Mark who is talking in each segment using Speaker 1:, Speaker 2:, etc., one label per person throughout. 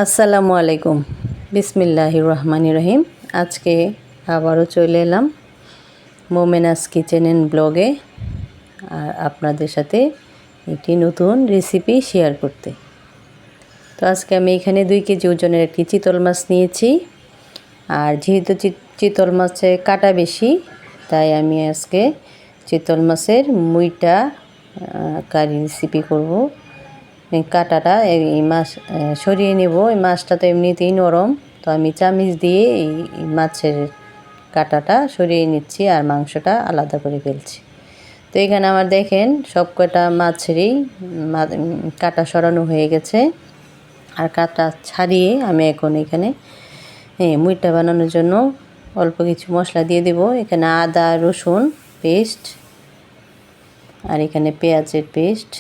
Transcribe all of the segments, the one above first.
Speaker 1: আসসালামু আলাইকুম। বিসমিল্লাহির রহমানির রহিম। আজকে আবারও চলে এলাম মোমেনাস কিচেন অ্যান্ড ব্লগে, আর আপনাদের সাথে একটি নতুন রেসিপি শেয়ার করতে। তো আজকে আমি এখানে 2 কেজি ওজনের একটি চিতল মাছ নিয়েছি। আর যেহেতু চিতল মাছে কাটা বেশি, তাই আমি আজকে চিতল মাছের মুইটা কারি রেসিপি করব। কাটাটা এই মাছ সরিয়ে নেব। এই মাছটা তো এমনিতেই নরম, তো আমি চামিচ দিয়ে এই মাছের কাটাটা সরিয়ে নিচ্ছি আর মাংসটা আলাদা করে ফেলছি। তো এখানে আমার দেখেন সব কটা মাছেরই কাটা সরানো হয়ে গেছে। আর কাটা ছাড়িয়ে আমি এখন এখানে মুইটা বানানোর জন্য অল্প কিছু মশলা দিয়ে দেব। এখানে আদা রসুন পেস্ট আর এখানে পেঁয়াজের পেস্ট।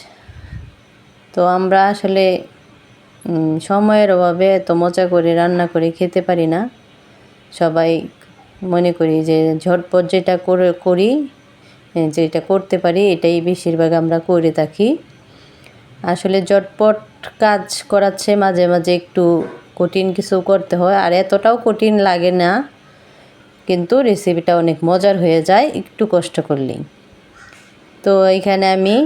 Speaker 1: তো আমরা আসলে সময়ের অভাবে এত মজা করে রান্না করে খেতে পারি না। সবাই মনে করি যে ঝটপট যেটা করি, যেটা করতে পারি এটাই বেশিরভাগ আমরা করে থাকি। আসলে ঝটপট কাজ করাচ্ছে মাঝে মাঝে একটু কঠিন কিছু করতে হয়, আর এতটাও কঠিন লাগে না, কিন্তু রেসিপিটা অনেক মজার হয়ে যায় একটু কষ্ট করলেই। তো এখানে আমি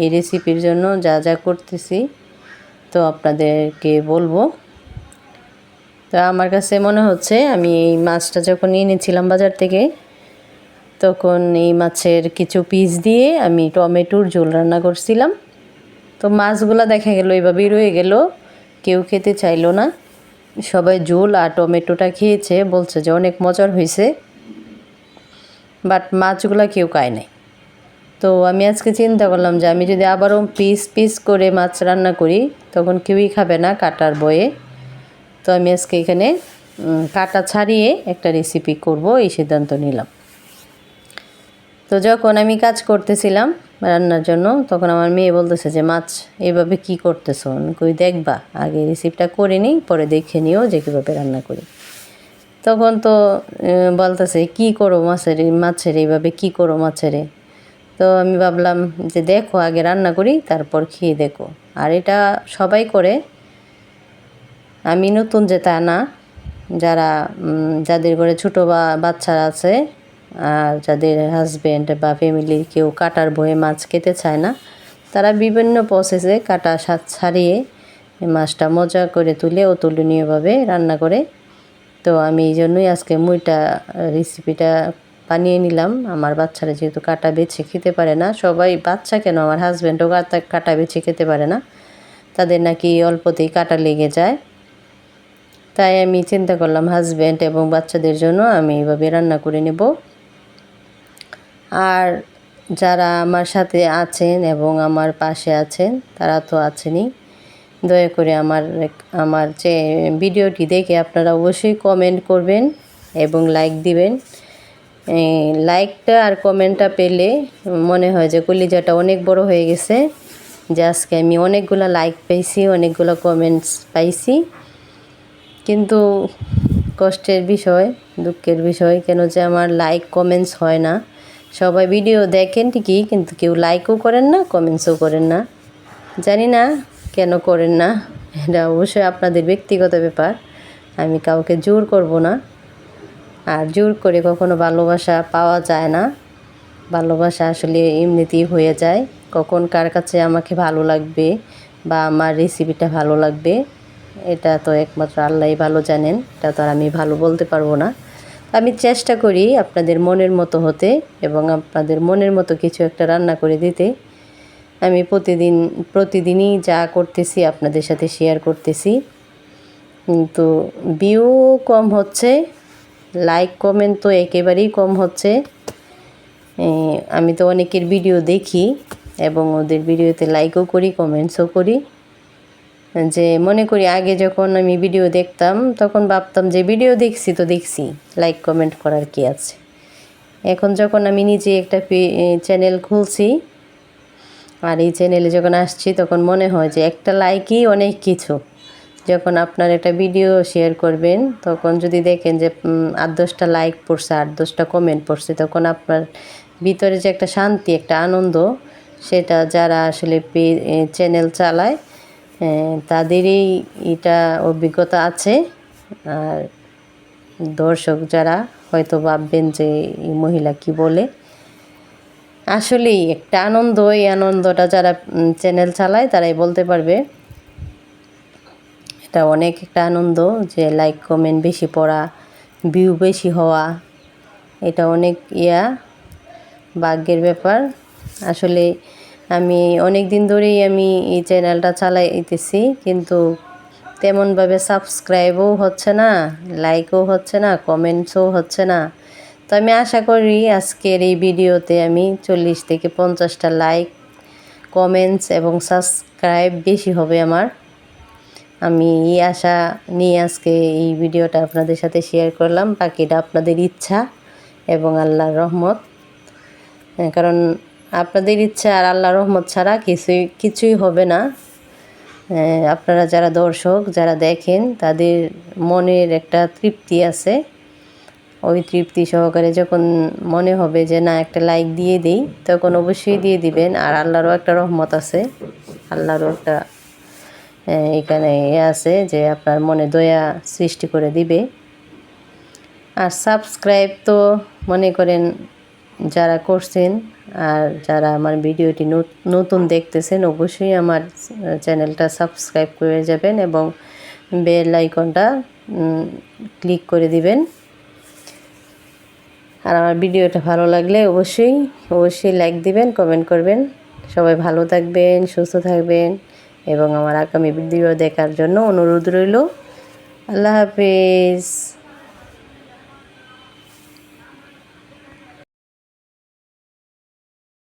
Speaker 1: এই রেসিপির জন্য যা যা করতেছি তো আপনাদেরকে বলবো। তো আমার কাছে মনে হচ্ছে আমি এই মাছটা যখন এনেছিলাম বাজার থেকে, তখন এই মাছের কিছু পিস দিয়ে আমি টমেটোর ঝোল রান্না করছিলাম। তো মাছগুলো দেখা গেল এভাবেই রয়ে গেল, কেউ খেতে চাইলো না। সবাই ঝোল আর টমেটোটা খেয়েছে, বলছে যে অনেক মজার হয়েছে, বাট মাছগুলো কেউ খায় নাই। তো আমি আজকে চিন্তা করলাম যে আমি যদি আবারও পিস পিস করে মাছ রান্না করি, তখন কেউই খাবে না কাটার বয়ে। তো আমি আজকে এখানে কাটা ছাড়িয়ে একটা রেসিপি করব এই সিদ্ধান্ত নিলাম। তো যখন আমি কাজ করতেছিলাম রান্নার জন্য, তখন আমার মেয়ে বলতেছে যে মাছ এইভাবে কি করতেছো? আমি কই দেখবা, আগে রেসিপিটা করে নিই, পরে দেখে নিও যে কীভাবে রান্না করি। তখন তো বলতেছে কি করো মাছের এইভাবে কি করো মাছেরে? তো আমি ভাবলাম যে দেখো আগে রান্না করি, তারপর খেয়ে দেখো। আর এটা সবাই করে, আমি নতুন যে তা না। যাদের ঘরে ছোটো বাচ্চা আছে, আর যাদের হাজব্যান্ড বা ফ্যামিলির কেউ কাটার ভয়ে মাছ খেতে চায় না, তারা বিভিন্ন প্রসেসে কাটা ছাড়িয়ে মাছটা মজা করে তুলে অতুলনীয়ভাবে রান্না করে। তো আমি এই জন্যই আজকে মুইটা রেসিপিটা বানিয়ে নিলাম। আমার বাচ্চারা যেহেতু কাটা বেছে খেতে পারে না, সবাই বাচ্চা কেন, আমার হাজব্যান্ডও কাটা বেছে খেতে পারে না, তাদের নাকি অল্পতেই কাটা লেগে যায়। তাই আমি চিন্তা করলাম হাজব্যান্ড এবং বাচ্চাদের জন্য আমি এইভাবে রান্না করে নেব। আর যারা আমার সাথে আছেন এবং আমার পাশে আছেন, তারা তো আছেনই, দয়া করে আমার যে ভিডিওটি দেখে আপনারা অবশ্যই কমেন্ট করবেন এবং লাইক দিবেন। লাইকটা আর কমেন্টটা পেলে মনে হয় যে কলিজাটা অনেক বড় হয়ে গেছে, যে আজকে আমি অনেকগুলো লাইক পাইছি, অনেকগুলো কমেন্টস পাইছি। কিন্তু কষ্টের বিষয়, দুঃখের বিষয়, কেন যে আমার লাইক কমেন্টস হয় না। সবাই ভিডিও দেখেন ঠিকই, কিন্তু কেউ লাইকও করেন না, কমেন্টসও করেন না। জানি না কেন করেন না, এটা অবশ্যই আপনাদের ব্যক্তিগত ব্যাপার। আমি কাউকে জোর করব না, আর জোর করে কখনো ভালোবাসা পাওয়া যায় না। ভালোবাসা আসলে এমনিতেই হয়ে যায়। কখন কার কাছে আমাকে ভালো লাগবে বা আমার রেসিপিটা ভালো লাগবে, এটা তো একমাত্র আল্লাহই ভালো জানেন, এটা তো আর আমি ভালো বলতে পারবো না। আমি চেষ্টা করি আপনাদের মনের মতো হতে এবং আপনাদের মনের মতো কিছু একটা রান্না করে দিতে। আমি প্রতিদিনই যা করতেছি আপনাদের সাথে শেয়ার করতেছি, কিন্তু ভিউ কম হচ্ছে, লাইক কমেন্ট তো একেবারেই কম হচ্ছে। আমি তো অনেকের ভিডিও দেখি এবং ওদের ভিডিওতে লাইকও করি, কমেন্টসও করি। যে মনে করি আগে যখন আমি ভিডিও দেখতাম, তখন ভাবতাম যে ভিডিও দেখছি তো দেখছি, লাইক কমেন্ট করার কি আছে। এখন যখন আমি নিজে একটা চ্যানেল খুলছি আর এই চ্যানেলে যখন আসছি, তখন মনে হয় যে একটা লাইকই অনেক কিছু। যখন আপনার একটা ভিডিও শেয়ার করবেন, তখন যদি দেখেন যে 8-10টা লাইক পড়ছে, 8-10টা কমেন্ট পড়ছে, তখন আপনার ভিতরে যে একটা শান্তি, একটা আনন্দ, সেটা যারা আসলে চ্যানেল চালায় তাদেরই এটা অভিজ্ঞতা আছে। আর দর্শক যারা হয়তো ভাববেন যে এই মহিলা কি বলে, আসলেই একটা আনন্দ। এই আনন্দটা যারা চ্যানেল চালায় তারাই বলতে পারবে। এটা অনেক একটা আনন্দ যে লাইক কমেন্ট বেশি পড়া, ভিউ বেশি হওয়া, এটা অনেক ভাগ্যের ব্যাপার। আসলে আমি অনেক দিন ধরেই আমি এই চ্যানেলটা চালাইতেছি, কিন্তু তেমনভাবে সাবস্ক্রাইবও হচ্ছে না, লাইকও হচ্ছে না, কমেন্টসও হচ্ছে না। তো আমি আশা করি আজকের এই ভিডিওতে আমি 40 থেকে 50টা লাইক, কমেন্টস এবং সাবস্ক্রাইব বেশি হবে আমার। আমি এই আশা নিয়ে আজকে এই ভিডিওটা আপনাদের সাথে শেয়ার করলাম। বাকিটা আপনাদের ইচ্ছা এবং আল্লাহর রহমত। কারণ আপনাদের ইচ্ছা আর আল্লাহর রহমত ছাড়া কিছুই হবে না। আপনারা যারা দর্শক, যারা দেখেন, তাদের মনের একটা তৃপ্তি আছে। ওই তৃপ্তি সহকারে যখন মনে হবে যে না একটা লাইক দিয়ে দিই, তখন অবশ্যই দিয়ে দিবেন। আর আল্লাহরও একটা রহমত আছে, আল্লাহরও একটা এখানে আছে যে আপনার মনে দয়া সৃষ্টি করে দিবে। আর সাবস্ক্রাইব তো মনে করেন যারা করছেন আর যারা আমার ভিডিওটি নতুন দেখতেছেন, অবশ্যই আমার চ্যানেলটা সাবস্ক্রাইব করে যাবেন এবং বেল আইকনটা ক্লিক করে দিবেন। আর আমার ভিডিওটা ভালো লাগলে অবশ্যই লাইক দিবেন, কমেন্ট করবেন। সবাই ভালো থাকবেন, সুস্থ থাকবেন এবং আমার আগামী ভিডিও দেখার জন্য অনুরোধ রইল। আল্লাহ হাফেজ।